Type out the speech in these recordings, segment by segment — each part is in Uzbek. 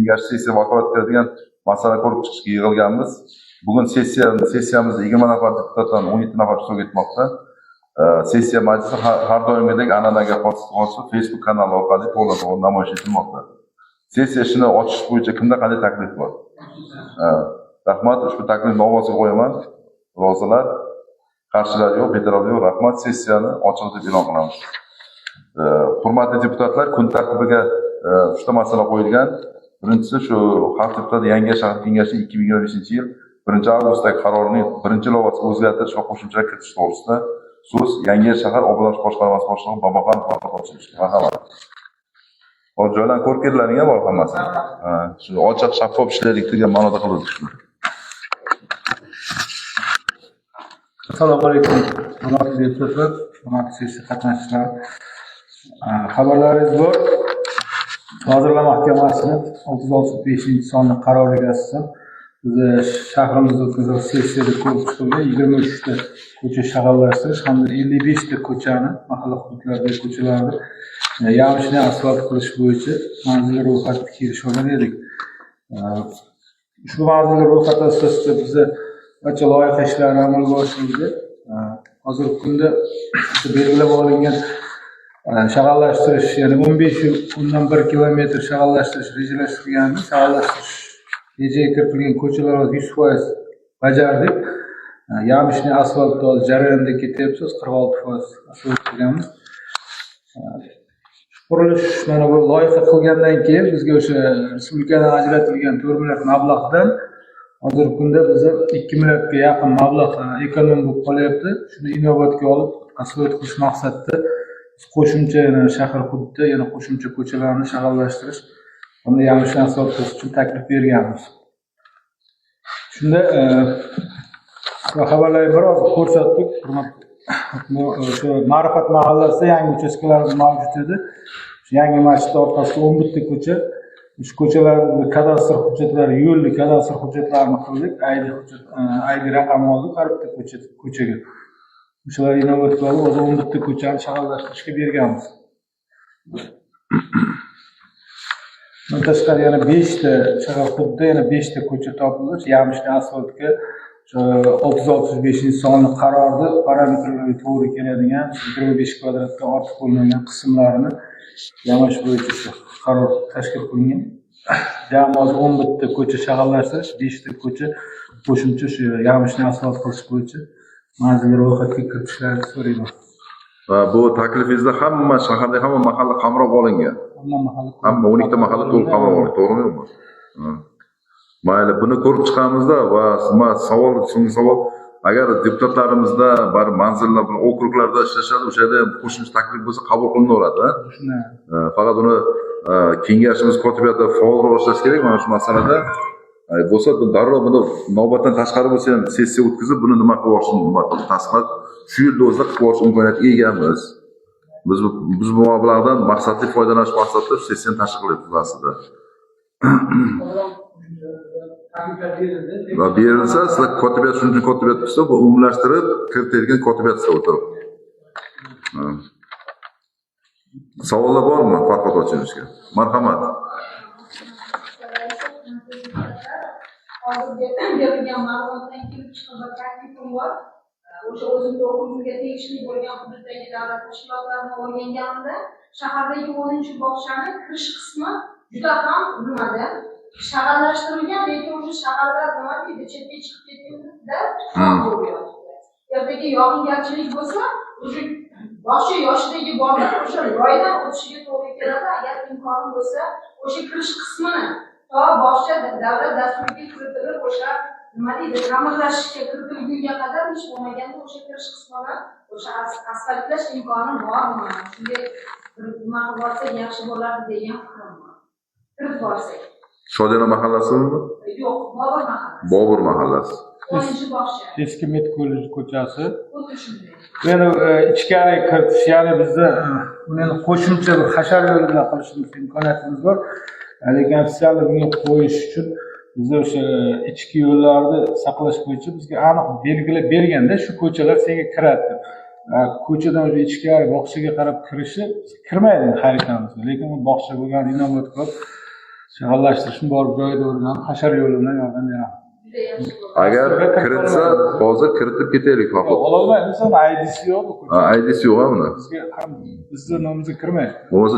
kengash sessiya vakolat qiladigan masala ko'rib chiqishga yig'ilganmiz. Bugun sessiyamizda 20 nafar deputatdan 17 nafar ishtirok etmoqda. Sessiya majlisi har doimgidek an'anaga xos Facebook kanali orqali to'liq namoyish etilmoqda. Sessiya ishini ochish bo'yicha kimda qanday taklif bor? Rahmat, ushbu taklifni ovozga qo'yaman. Rozilar, qarshilar yo'q, betaraf yo'q. Rahmat, sessiyani ochiq deb e'lon qilamiz. Hurmatli deputatlar, kun tartibiga 3 ta masala qo'yilgan. Birinchisi shu xalq deputati yangi shahar kengashi 2025-yil 1-avgustdagi qarorining 1-ilovasi o'zgartirish va qo'shimchalar kiritish to'g'risida so'z yangi shahar obodonlash boshqarmasi boshlig'i Boboxon Farhodovga. Marhamat. Hozir joylarni ko'rib keldilaring bor hammasi. Shu ochiq shaffof ishlaylik degan ma'noda qildik shuni. Assalomu alaykum, hurmatli deputatlar, hurmatli sessiya qatnashchilar. Xabarlaringiz bor. Vazirlar Mahkamasining 665-sonli qaroriga asosan biz shahrimizda o'tkazilgan sessiyada ko'rib chiqilgan 23 ta ko'cha shaharlashtirish hamda 55 ta ko'chani, mahalla hududlaridagi ko'chalarni yamishni asfalt qilish bo'yicha manzilli ro'yxatga kelishib olgan edik. Ushbu manzilli ro'yxat asosida biz barcha loyiha ishlarini amalga oshirdik. Hozirgi kunda belgilab olingan shag'allashtirish, ya'ni 15.1 kilometr shag'allashtirish rejalashtirilgandi. Shag'allashtirish rejaga kiritilgan ko'chalarimiz 100% bajardik. Yamishni asfalt jarayonida ketyapsiz, 46% asfalt qilganmiz. Qurilish mana bu loyiha qilgandan keyin bizga o'sha respublikadan ajratilgan 4 milliard mablag'dan hozirgi kunda bizga 2 milliardga yaqin mablag' ekonom bo'lib qolyapti. Shuni inobatga olib asfalt qilish maqsadida qo'shimcha shahar hududida yana qo'shimcha ko'chalarni shag'allashtirish hamda yamishni asfalt qilish uchun taklif berganmiz. Shunda xabarlarni biroz ko'rsatdik. Shu Ma'rifat mahallasida yangi uchastkalarimiz mavjud edi. Yangi masjid orqasida 11 ta ko'cha. Shu ko'chalarni kadastr hujjatlari, yo'lli kadastr hujjatlarini qildik. ID raqami oldik har bitta ko'chaga. O'shalar inobatga olib, o'zi 11 ta ko'chani shag'allashtirishga berganmiz. Bundan tashqari yana 5 ta shahar hududida yana 5 ta ko'cha topildi. Yamishli asfaltga 665-sonli qarorda parametrlarga to'g'ri keladigan 25 kvadratdan ortiq bo'lmagan qismlarini yamash bo'yicha shu qaror tashkil qilingan. Jamoat 11 ta ko'cha shag'allashtirish, 5 ta ko'cha qo'shimcha shu yamishni asfalt qilish bo'yicha manzilli ro'yxatga kiritishlarini so'rayman. Va bu taklifingizda hamma shaharda hamma mahalla qamrab olingan. Hamma 12 ta mahalla to'liq qamrab olingan, to'g'rimi? Mayli, buni ko'rib chiqamizda va so'nggi savol, agar deputatlarimizda bir manzillar bilan okruglarda ishlashadi, o'sha yerda qo'shimcha taklif bo'lsa qabul qilinaveradi. Faqat uni kengashimiz kotibiyati faolroq ishlash kerak mana shu masalada. Bo'lsa darrov buni navbatdan tashqari bo'lsa ham sessiya o'tkazib, buni nima qilib yuborishni tasdiqlab, shu yilda o'zida qilib yuborish imkoniyatiga egamiz. Biz bu mablag'dan maqsadli foydalanish maqsadida sessiyani tashkil qilyapmiz aslida. Va berilsa, sizlar kotibiyat shuncha kotibiyat qilsa, bu umumlashtirib kiritadigan kotibiyat sifatida o'tirib. Savollar bormi Farhod Ochilishga? Marhamat. Hozir berilgan ma'lumotdan kelib chiqqan taklifim bor. O'sha o'zimga o'quvchiga tegishli bo'lgan hududdagi davlat tashkilotlarini o'rganganimda shahardagi 10-bog'chani kirish qismi juda ham nimada shag'allashtirilgan, lekin o'sha shaharlar nima deydi, chetga chiqib ketganda bo'lgan. Ertaga yog'ingarchilik bo'lsa, o'sha bog'cha yoshidagi bolalar o'sha ro'ydan o'tishiga to'g'ri keladi. Agar imkoni bo'lsa, o'sha kirish qismini to bog'cha davlat dasturiga kiritilib, o'sha nima deydi, ta'mirlashga kiritilgunga qadar hech bo'lmaganda o'sha kirish qismini o'sha asfaltlash imkoni bormi? Shunday nima qilib borsak yaxshi bo'lardi degan fikrim bor. Kirib borsak. Shodiyona mahallasimi? Yo'q, Bobur mahallasi. Bobur mahallasi. 10-bog'cha. Eski Met ko'chasi. Yana ichkari kiritish, ya'ni bizda buni qo'shimcha bir hashar yo'li bilan qilishimiz imkoniyatimiz bor. Lekin ofitsial bunga qo'yish uchun biz o'sha ichki yo'llarni saqlash bo'yicha bizga aniq belgilab berganda shu ko'chalar senga kiradi. Ko'chadan o'sha ichkari bog'chaga qarab kirishi kirmaydi xaritamizga. Lekin u bog'cha bo'lgan inobatga shag'allashtirishni borib joyida o'rgan, hashar yo'li bilan yordam beramiz. Juda yaxshi bo'ldi. Agar kiritsa, hozir kiritib ketaylik faqat. Ololmaymiz, uni ID'si yo'q. ID'si yo'q buni. Bizga ham bizni nomimizga kirmaydi. Bo'lmasa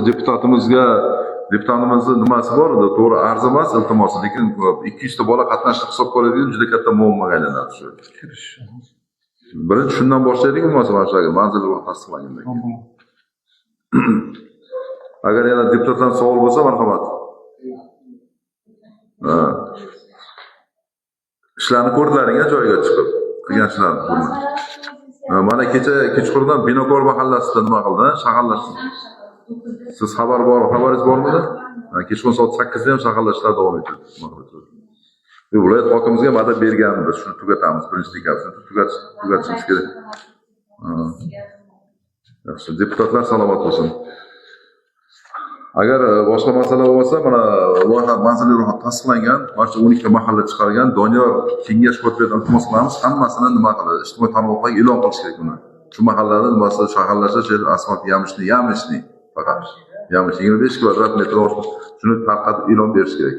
deputatimizni nimasi bor edi, to'g'ri arzimas iltimosi, lekin 200 ta bola qatnashib hisobga oladigan juda katta muammoga aylanadi shu. Birinchi shundan boshlaylik, bo'lmasa mana shu manzil tasdiqlangandan keyin. Agar yana deputatdan savol bo'lsa, marhamat. Ishlarni ko'rdilaring-a joyiga chiqib, qilgan ishlarni. Mana kechqurundan Binokor mahallasida nima qildi, shag'allashdi. Siz xabaringiz bormidi? Kechqurun soat 8 da ham shag'allashlar davom etadi. Viloyat hokimimizga madad berganmiz, shuni tugatamiz, birinchi dekabr tugatishimiz kerak. Yaxshi, deputatlar salomat bo'lsin. Agar boshqa masala bo'lmasa, mana loyiha manzilli ro'yxat tasdiqlangan, barcha 12 ta mahalla chiqargan. Doniyor kengash kotibidan iltimos qilamiz, hammasini nima qiladi, ijtimoiy tarmoqlarga e'lon qilish kerak buni. Shu mahallada nimasi shaharlashish, asfalt yamishni faqat. Yamish 25 kvadrat metr shuni tarqatib e'lon berish kerak.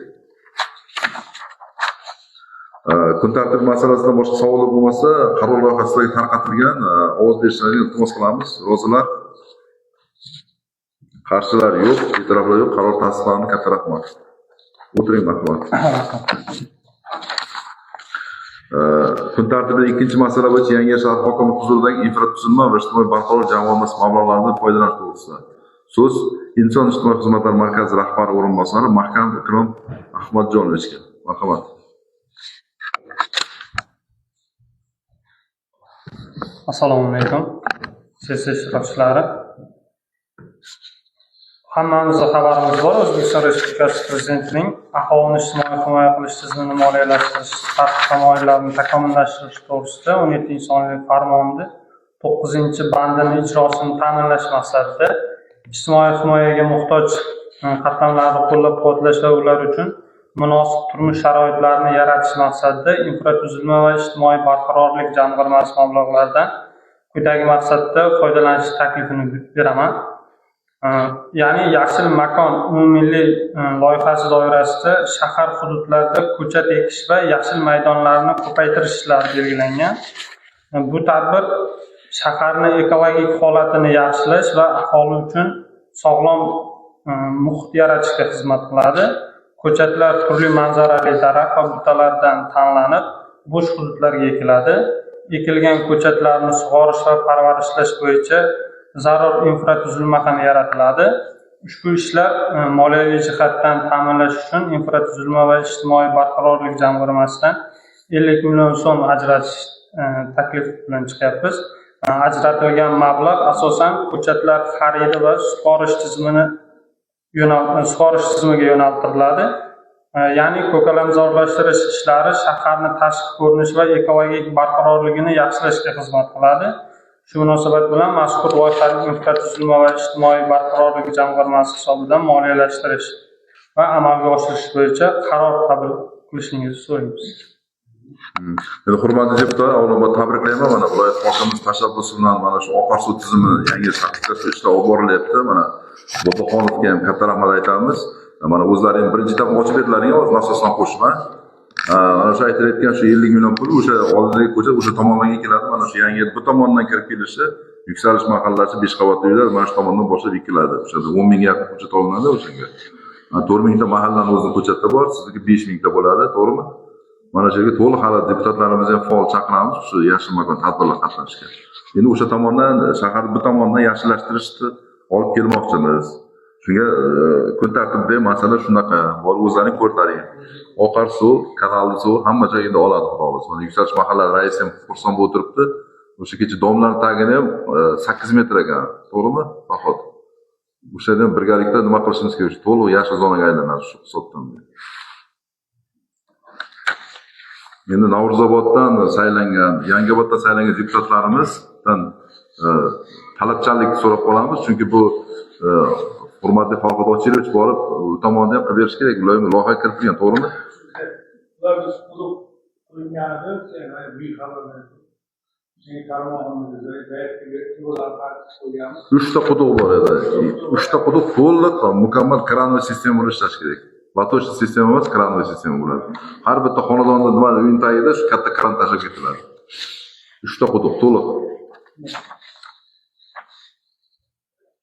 Kun tartibi masalasida boshqa savollar bo'lmasa, qaror loyihasidagi tarqatilgan ovoz berishlarini iltimos qilamiz. Ro'zalar qarshilar yo'q, e'tiroflar yo'q, qaror tasdiqlandi. Katta rahmat. O'tiring, marhamat. Kun tartibida ikkinchi masala bo'yicha Yangi shahar hokimi huzuridagi infratuzilma va ijtimoiy barqaror jamg'armasi mablag'laridan foydalanish to'g'risida. So'z Inson ijtimoiy xizmatlar markazi rahbari o'rinbosari Mahkam Ikrom Ahmadjonovichga. Marhamat. Assalomu alaykum. Sessiya ishtirokchilari. Hammamizga xabarimiz bor, O'zbekiston Respublikasi Prezidentining aholini ijtimoiy himoya qilish tizimini moliyalashtirish, tamoyillarini takomillashtirish to'g'risida 17-sonli farmonda 9-bandini ijrosini ta'minlash maqsadida ijtimoiy himoyaga muhtoj qatlamlarni qo'llab-quvvatlash va ular uchun munosib turmush sharoitlarini yaratish maqsadida infratuzilma va ijtimoiy barqarorlik jamg'armasi mablag'laridan quyidagi maqsadda foydalanish taklifini beraman. Ya'ni Yashil makon umummilliy loyihasi doirasida shahar hududlarida ko'chat ekish va yashil maydonlarni ko'paytirish ishlari belgilangan. Bu tadbir shaharni ekologik holatini yaxshilash va aholi uchun sog'lom muhit yaratishga xizmat qiladi. Ko'chatlar turli manzarali daraxt va butalardan tanlanib, bo'sh hududlarga ekiladi. Ekilgan ko'chatlarni sug'orish va parvarishlash bo'yicha zarur infratuzilma ham yaratiladi. Ushbu ishlar moliyaviy jihatdan ta'minlash uchun infratuzilma va ijtimoiy barqarorlik jamg'armasidan 50 million so'm ajratish taklif bilan chiqyapmiz. Ajratilgan mablag' asosan ko'chatlar xaridi va sug'orish tizimiga yo'naltiriladi. Ya'ni ko'kalamzorlashtirish ishlari shaharni tashqi ko'rinish va ekologik barqarorligini yaxshilashga xizmat qiladi. Shu munosabat bilan mazkur loyihani infratuzilma va ijtimoiy barqarorlik jamg'armasi hisobidan moliyalashtirish va amalga oshirish bo'yicha qaror qabul qilishingizni so'raymiz. Hurmatli deputatlar, avvalambor tabriklayman. Mana viloyat hokimimiz tashabbusi bilan mana shu oqar suv tizimini yangi shaklda ishlar olib borilyapti. Mana Boboxonovga ham katta rahmat aytamiz. Mana o'zlaring birinchi etap ochib berdilaring, o'z nasosdan qo'shma. Mana shu aytilayotgan shu 50 million pul o'sha oldidagi ko'cha o'sha tomonlarga keladi. Mana shu yangi bu tomondan kirib kelishi, yuksalish mahallasi 5 qavatli uylar mana shu tomondan boshlab ekiladi. O'sha 10 mingga yaqin ko'chat olinadi o'shanga. 4 mingta mahallaning o'zida ko'chatda bor, sizniki 5 mingta bo'ladi, to'g'rimi? Mana shu yerga to'liq hali deputatlarimizni ham faol chaqiramiz shu yashil makon tadbirlar qatnashishga. Endi o'sha tomondan shahar bu tomondan yaxshilashtirishni olib kelmoqchimiz. Shunga kun tartibida masala shunaqa, bor o'zlaring ko'rtaring. Oqar suv, kanalli suv hamma joyda oladi xolos. Mana yuksalish mahalla raisi ham xursand bo'lib turibdi. O'sha kecha domlar tagini ham 8 metr ekan, to'g'rimi? Faqat o'shadan birgalikda nima qilishimiz kerak? To'liq yashil zonaga aylanadi shu hisobdan. Endi Navruzoboddan saylangan, Yangioboddan saylangan deputatlarimizdan talabchanlik so'rab qolamiz, chunki bu hurmatli Farhod Ochilevich borib, u tomonda ham qilib berish kerak, loyiha kiritilgan, to'g'rimi? Ular biz quduq qilinganida, buyuk xabarlar. Sening qarmog'imizda yo'llar tartib qo'yganmiz. 3 ta quduq bor edi. 3 ta quduq to'liq mukammal kranli sistema bilan ishlash kerak. Latochniy sistema emas, kranoviy sistema bo'ladi. Har bitta xonadonda nima uyning tagida shu katta kran tashlab ketiladi. 3 ta quduq to'liq.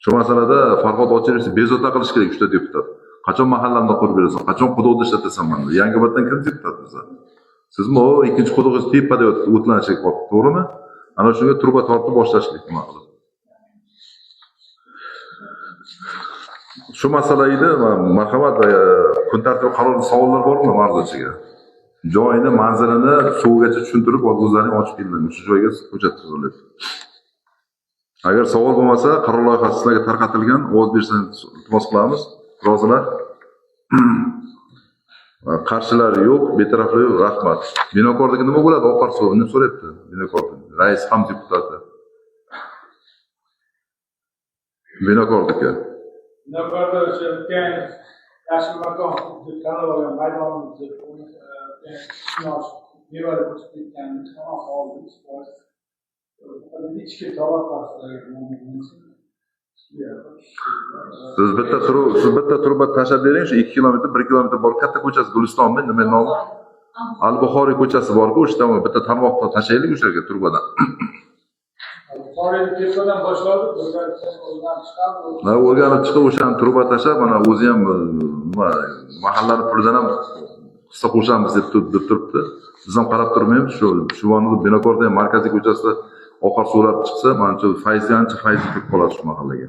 Shu masalada Farhod Ochilov bezovta qilish kerak 3 ta deputat. Qachon mahallamda qurib berasan, qachon quduqni ishlatasan mana. Yangioboddan kim deputat bizlar? Sizmi o ikkinchi quduqingiz tepada o'tlanishlik qoldi, to'g'rimi? Ana shunga truba tortib boshlashlik nima qilib. Shu masala edi, marhamat, kun tartibi qarorli savollar bormi ma'ruzachiga? Joyini, manzilini suvgacha tushuntirib, o'zlaring ochib keldim. Shu joyga hujjat tuziladi. Agar savol bo'lmasa, qaror loyihasi sizlarga tarqatilgan, ovoz bersangiz iltimos qilamiz. Rozilar? Qarshilar yo'q, betaraflar yo'q, rahmat. Binokordagi nima bo'ladi? Oqar suvni so'rayapti. Binokorda. Rais ham deputati. Binokordagi. Binokorda o'sha o'tgan yashil makon tanlab olgan maydonimizni devor o'tib ketganini tamom oldik. Ichki Siz bitta truba tashlab bering, shu 2 kilometr, 1 kilometr bor katta ko'chasi Gulistonmi, nima nomi? Al-Buxoriy ko'chasi bor-ku, o'sha tomon bitta tarmoqda tashlaylik o'sha yerga trubadan. Al-Buxoriy tepadan boshladik, o'rganib chiqib o'shani truba tashlab, mana o'zi ham nima mahallani pulidan ham hissa qo'shamiz deb turibdi. Biz ham qarab turmaymiz, shu Binokorda ham markaziy ko'chasida oqar suvlar chiqsa, mana shu faizgancha faizi kirib qoladi shu mahallaga.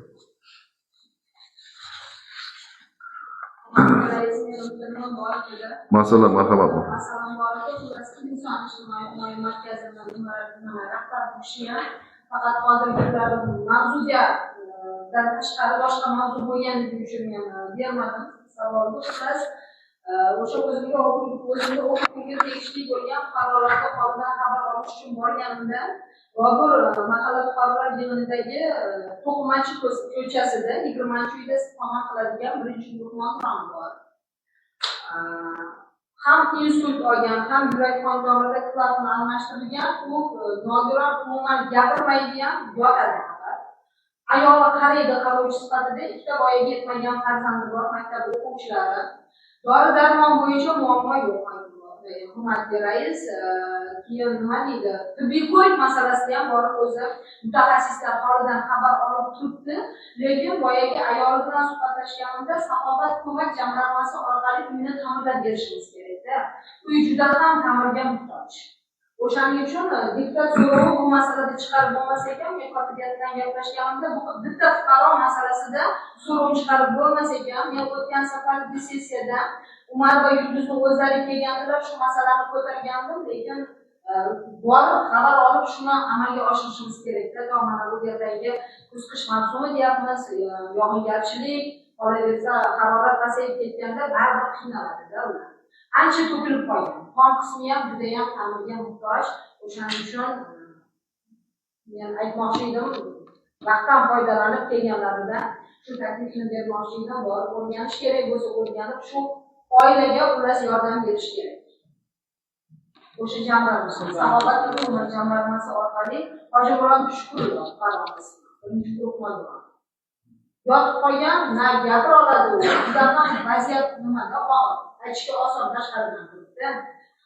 Masala marhamat. Faqat hozirgi mavzuga tashqari boshqa mavzu bo'lganligi uchun men bermadim savolni. Biz o'sha o'zimga o'qituvga tegishli bo'lgan qarorlarga holidan xabar olish uchun borganimda Bobur mahalla fuqarolar yig'inidagi to'qimachi ko'chasida 20-uyda istiqomat qiladigan birinchi guruh ham bor. Ham insult olgan, ham yurak qon tomirida klapan almashtirilgan, u nogiron umuman gapirmaydigan yotadi. Ayoli qaraydi qarovchi sifatida, ikkita voyaga yetmagan farzandi bor, maktab o'quvchilari. Dori darmon bo'yicha muammo yo'q. Hurmatli rais, keyin nima deydi? Tibbiy ko'rik masalasida ham borib o'zi mutaxassislar holidan xabar olib turibdi, lekin boyagi ayoli bilan suhbatlashganimda Saxovat ko'mak jamg'armasi orqali uyni ta'mirlab berishimiz kerak-da. Uy juda ham ta'mirga muhtoj. O'shaning uchun deputat so'rovi bu masalada chiqarib bo'lmasa ekan, men kotibiyatdan gaplashganimda bu bitta fuqaro masalasida so'rov chiqarib bo'lmasa ekan, men o'tgan safargi sessiyada Umar va Yulduzning o'zlari kelgandilar, shu masalani ko'targandim, lekin borib xabar olib shuni amalga oshirishimiz kerak-da. Mana bu yerdagi kuz-qish mavsumi deyapmiz, yog'ingarchilik, qolaversa harorat pasayib ketganda baribir qiynaladi-da ular. Ancha to'kilib qolgan. Qon qismi ham juda ham ta'mirga muhtoj. O'shaning uchun men aytmoqchi edim, vaqtdan foydalanib kelganlarida shu taklifni bermoqchi edim, borib o'rganish kerak bo'lsa o'rganib shu oilaga ular yordam berish kerak. O'sha jamg'armasi, Saxovat ko'mak jamg'armasi orqali Hojimurodov Shukurov qarorimiz. Birinchi guruhman. Yotib qolgan, na gapira oladi, juda ham vaziyat nimada og'ir. Aytishga oson tashqaridan turibdi.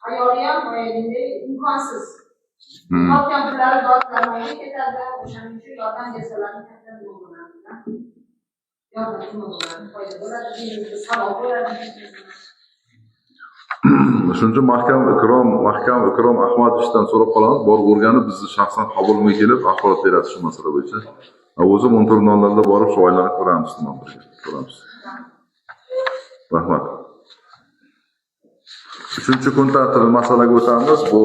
Ayoli ham boyagidek imkonsiz. Qolgan pullari dori-darmonga ketadi, o'shaning uchun yordam bersalarni katta bo'ladi. Yordam bo'ladi, foyda bo'ladi, savob bo'ladi. Shuning uchun mahkam Ikrom Ahmadovdan so'rab qolamiz, borib o'rganib bizni shaxsan qabulga kelib axborot beradi shu masala bo'yicha. O'zim 14:00 borib shu oilani ko'ramiz, ko'ramiz. Rahmat. 3-kun tartibi masalaga o'tamiz. Bu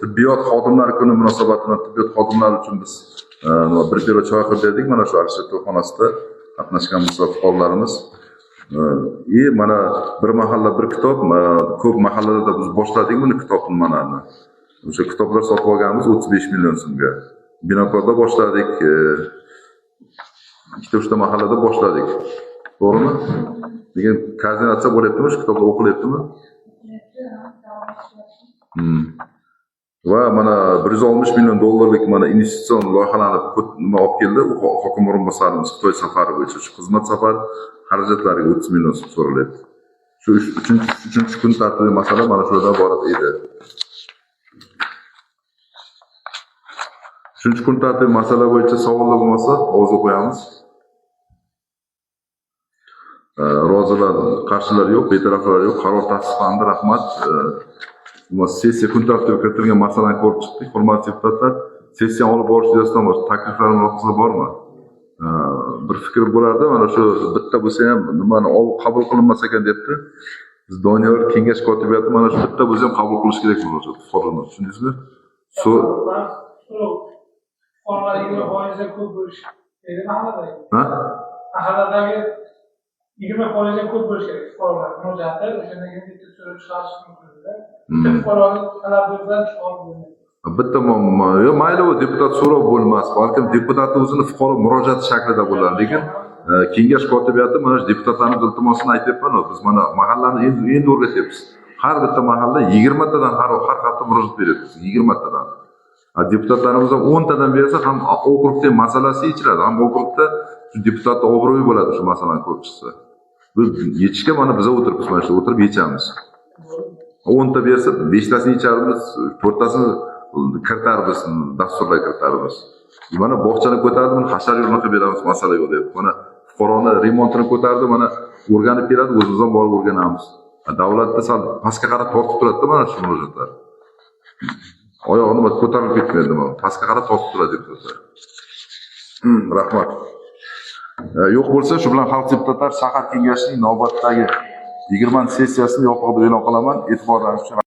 tibbiyot xodimlari kuni munosabati bilan tibbiyot xodimlari uchun biz bir biro choy qilib berdik. Mana shu Alisher to'yxonasida qatnashgan musofirlarimiz. Mana bir mahalla bir kitob, ko'p mahallalarda biz boshladik buni kitobni mana. O'sha kitoblar sotib olganmiz 35 million so'mga. Binokorda boshladik. Ikkita mahallada boshladik. To'g'rimi? Lekin koordinatsiya bo'lyaptimi, shu kitoblar o'qilyaptimi? Va mana 160 million dollarlik mana investitsion loyihalarni nima olib keldi. Hokim o'rinbosarimiz Xitoy safari bo'yicha shu xizmat safari xarajatlariga 30 million so'm so'ralyapti. Shu 3 kun tartibiy masala mana shu yerdan iborat edi. 3 kun tartibiy masala bo'yicha savollar bo'lmasa, ovozga qo'yamiz. Rozilar, qarshilar yo'q, betaraflar yo'q. Qaror tasdiqlandi. Rahmat. Sessiya kun tartibiga kiritilgan masalani ko'rib chiqdik. Hurmatli deputatlar, sessiyani olib borish yuzasidan takliflar, mulohazalar bormi? Bir fikr bo'lardi. Mana shu bitta bo'lsa ham nimani qabul qilinmas ekan debdi. Biz Doniyor kengash kotibiyati mana shu bitta bo'lsa ham qabul qilish kerak bo'ladi. Fuqaroni tushundingizmi? Fuqarolar 20% ko'p bo'lish kerak mahalladagi. Ha? Mahalladagi 20% ko'p bo'lish kerak fuqarolar murojaati, o'shandan keyin bitta so'rab chiqarish mumkin. Bitta fuqaroning talabidan chiqarib bo'lmaydi. Bitta yo mayli u deputat so'rov bo'lmas, balkim deputatning o'zini fuqaro murojaati shaklida bo'ladi. Lekin kengash kotibiyati mana shu deputatlarning iltimosini aytyapman. Biz mana mahallani endi o'rgatyapmiz. Har bitta mahalla 20 tadan har hafta murojaat beryapmiz. 20 tadan. Deputatlarimiz 10 tadan bersa ham okrugda masalasi yechiladi. Ham okrugda shu deputatning obro'yi bo'ladi shu masalani ko'rib chiqsa. Bu yechishga mana biz o'tiribmiz, mana shu o'tirib yechamiz. 10 ta bersa 5 tasini yecharmiz, 4 tasini kiritarmiz, dasturlarga kiritarmiz. Mana bog'chani ko'tardi, mana hashar yo'lini qilib beramiz, masala yo'q deb. Mana fuqaroni remontini ko'tardi, mana o'rganib beradi, o'zimiz ham borib o'rganamiz. Davlatda sal pastga qarab tortib turadi mana shu murojaatlar. Oyog'ini ko'tarib ketmaydi, mana pastga qarab tortib turadi deputatlar. Rahmat. Yo'q bo'lsa, shu bilan xalq deputatlar shahar kengashining navbatdagi 20 sessiyasini yopiqda e'lon qilaman. E'tiborlaringiz uchun